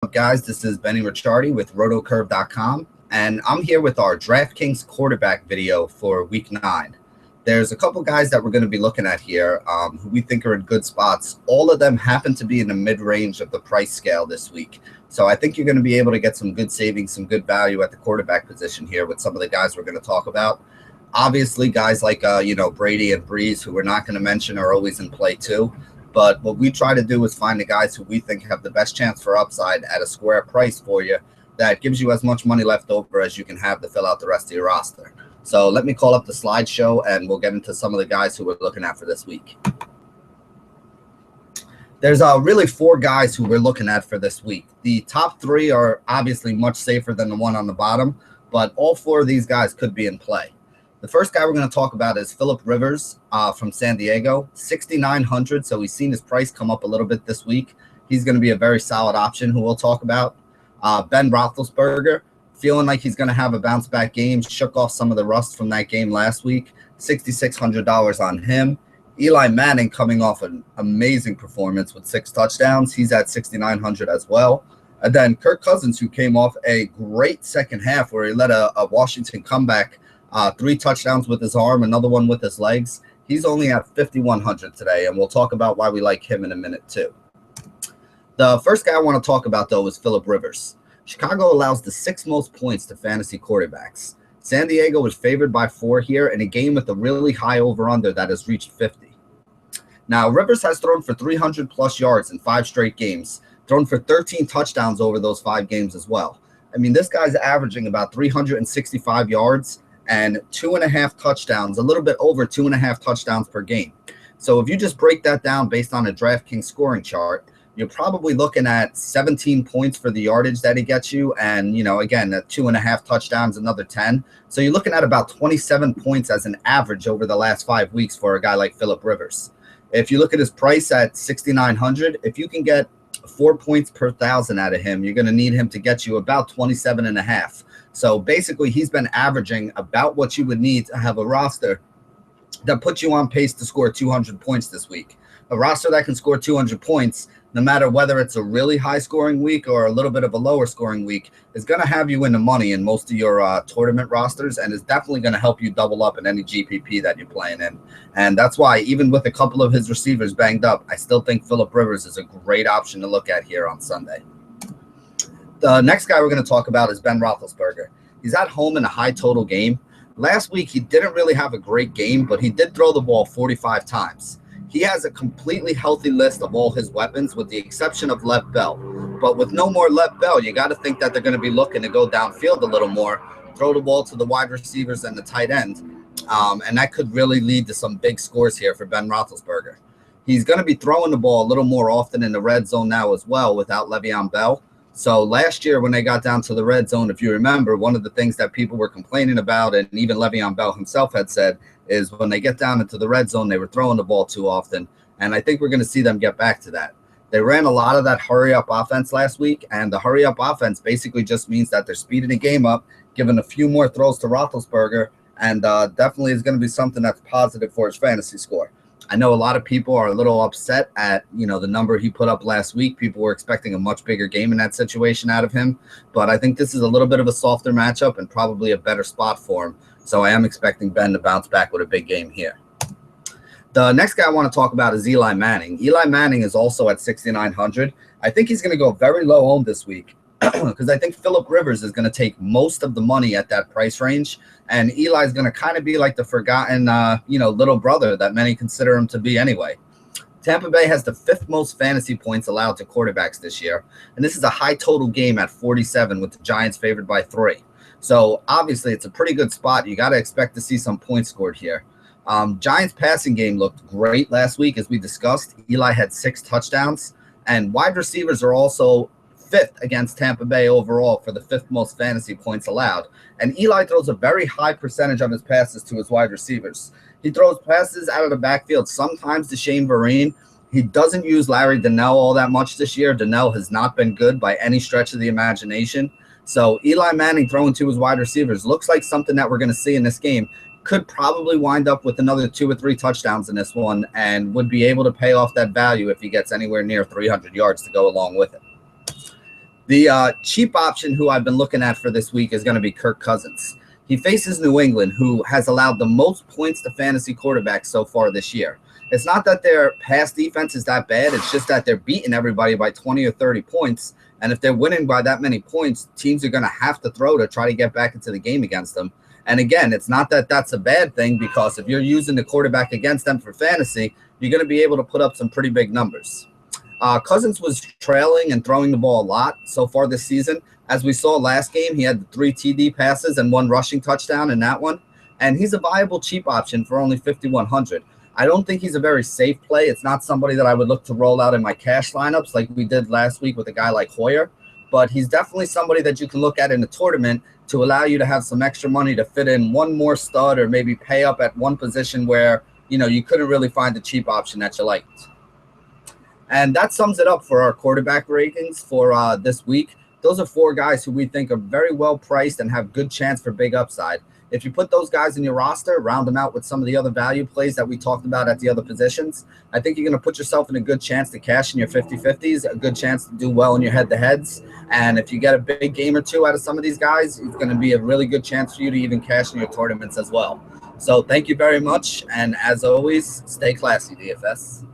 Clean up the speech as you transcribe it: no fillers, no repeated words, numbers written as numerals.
up, guys? This is Benny Ricciardi with rotocurve.com, and I'm here with our DraftKings quarterback video for Week 9. There's a couple guys that we're going to be looking at here who we think are in good spots. All of them happen to be in the mid-range of the price scale this week. So I think you're going to be able to get some good savings, some good value at the quarterback position here with some of the guys we're going to talk about. Obviously, guys like Brady and Breeze, who we're not going to mention, are always in play too. But what we try to do is find the guys who we think have the best chance for upside at a square price for you that gives you as much money left over as you can have to fill out the rest of your roster. So let me call up the slideshow, and we'll get into some of the guys who we're looking at for this week. There's really 4 guys who we're looking at for this week. The top 3 are obviously much safer than the one on the bottom, but all 4 of these guys could be in play. The first guy we're going to talk about is Phillip Rivers from San Diego, 6,900. So we've seen his price come up a little bit this week. He's going to be a very solid option who we'll talk about. Ben Roethlisberger, feeling like he's going to have a bounce-back game, shook off some of the rust from that game last week, $6,600 on him. Eli Manning coming off an amazing performance with 6 touchdowns. He's at 6,900 as well. And then Kirk Cousins, who came off a great second half where he led a Washington comeback, 3 touchdowns with his arm, another one with his legs. He's only at 5,100 today, and we'll talk about why we like him in a minute too. The first guy I want to talk about, though, is Phillip Rivers. Chicago allows the 6th most points to fantasy quarterbacks. San Diego is favored by 4 here in a game with a really high over-under that has reached 50. Now, Rivers has thrown for 300-plus yards in 5 straight games, thrown for 13 touchdowns over those 5 games as well. I mean, this guy's averaging about 365 yards and 2.5 touchdowns, a little bit over 2.5 touchdowns per game. So if you just break that down based on a DraftKings scoring chart, you're probably looking at 17 points for the yardage that he gets you. And, again, 2.5 touchdowns, another 10. So you're looking at about 27 points as an average over the last 5 weeks for a guy like Phillip Rivers. If you look at his price at 6,900, if you can get 4 points per 1,000 out of him, you're going to need him to get you about 27.5. So basically, he's been averaging about what you would need to have a roster that puts you on pace to score 200 points this week. A roster that can score 200 points, no matter whether it's a really high-scoring week or a little bit of a lower-scoring week, is going to have you in the money in most of your tournament rosters and is definitely going to help you double up in any GPP that you're playing in. And that's why, even with a couple of his receivers banged up, I still think Phillip Rivers is a great option to look at here on Sunday. The next guy we're going to talk about is Ben Roethlisberger. He's at home in a high total game. Last week, he didn't really have a great game, but he did throw the ball 45 times. He has a completely healthy list of all his weapons with the exception of Lev Bell. But with no more Lev Bell, you got to think that they're going to be looking to go downfield a little more, throw the ball to the wide receivers and the tight end. And that could really lead to some big scores here for Ben Roethlisberger. He's going to be throwing the ball a little more often in the red zone now as well without Le'Veon Bell. So last year when they got down to the red zone, if you remember, one of the things that people were complaining about, and even Le'Veon Bell himself had said, is when they get down into the red zone, they were throwing the ball too often. And I think we're going to see them get back to that. They ran a lot of that hurry-up offense last week, and the hurry-up offense basically just means that they're speeding the game up, giving a few more throws to Roethlisberger, and definitely is going to be something that's positive for his fantasy score. I know a lot of people are a little upset at, the number he put up last week. People were expecting a much bigger game in that situation out of him. But I think this is a little bit of a softer matchup and probably a better spot for him. So I am expecting Ben to bounce back with a big game here. The next guy I want to talk about is Eli Manning. Eli Manning is also at 6,900. I think he's going to go very low owned this week because I think Phillip Rivers is going to take most of the money at that price range. And Eli's going to kind of be like the forgotten, little brother that many consider him to be anyway. Tampa Bay has the 5th most fantasy points allowed to quarterbacks this year. And this is a high total game at 47 with the Giants favored by 3. So obviously it's a pretty good spot. You got to expect to see some points scored here. Giants passing game looked great last week, as we discussed. Eli had 6 touchdowns. And wide receivers are also 5th against Tampa Bay overall for the 5th most fantasy points allowed. And Eli throws a very high percentage of his passes to his wide receivers. He throws passes out of the backfield, sometimes to Shane Vereen. He doesn't use Larry Donnell all that much this year. Donnell has not been good by any stretch of the imagination. So Eli Manning throwing to his wide receivers looks like something that we're going to see in this game. Could probably wind up with another 2 or 3 touchdowns in this one and would be able to pay off that value if he gets anywhere near 300 yards to go along with it. The cheap option who I've been looking at for this week is going to be Kirk Cousins. He faces New England, who has allowed the most points to fantasy quarterbacks so far this year. It's not that their pass defense is that bad. It's just that they're beating everybody by 20 or 30 points. And if they're winning by that many points, teams are going to have to throw to try to get back into the game against them. And again, it's not that that's a bad thing, because if you're using the quarterback against them for fantasy, you're going to be able to put up some pretty big numbers. Cousins was trailing and throwing the ball a lot so far this season. As we saw last game, he had 3 TD passes and 1 rushing touchdown in that one. And he's a viable cheap option for only $5,100. I don't think he's a very safe play. It's not somebody that I would look to roll out in my cash lineups like we did last week with a guy like Hoyer. But he's definitely somebody that you can look at in a tournament to allow you to have some extra money to fit in one more stud, or maybe pay up at one position where, you couldn't really find a cheap option that you liked. And that sums it up for our quarterback rankings for this week. Those are 4 guys who we think are very well priced and have good chance for big upside. If you put those guys in your roster, round them out with some of the other value plays that we talked about at the other positions, I think you're going to put yourself in a good chance to cash in your 50-50s, a good chance to do well in your head-to-heads. And if you get a big game or 2 out of some of these guys, it's going to be a really good chance for you to even cash in your tournaments as well. So thank you very much. And as always, stay classy, DFS.